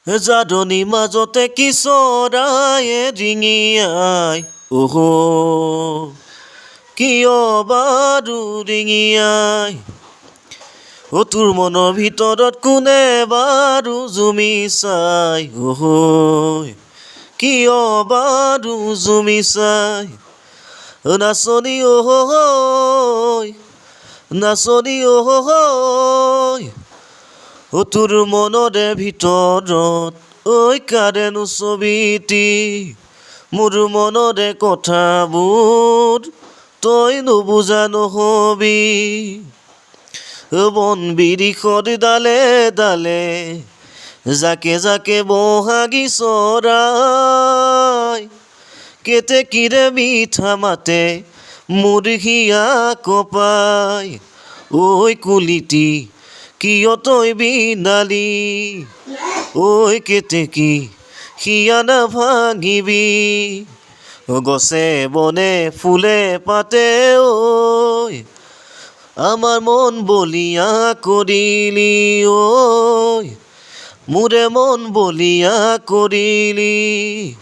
জাদনী মাজতে কি চৰায়ে ৰিঙিয়াই কিয় বাৰু ৰিঙিয়াই তোৰ মনৰ ভিতৰত কোনে বাৰু জুমি চাই কিয় বাৰু জুমি চাই নাচনী নাচনী তোৰ মনৰে ভিতৰত কাৰেনো ছবিটি মোৰ মনৰে কথাবোৰ তই নুবুজা নহবি বন বিৰিখৰ ডালে ডালে জাকে জাকে বহাগী চৰাই কেতেকীৰে মিঠা মাতে মোৰ হিয়া কপাই কুলিটি কিয় তই বিনালি কেতেকী হিয়া নাভাঙিবি গছে বনে ফুলে পাতে আমার মন বলিয়া করিলি মোরে মন বলিয়া করিলি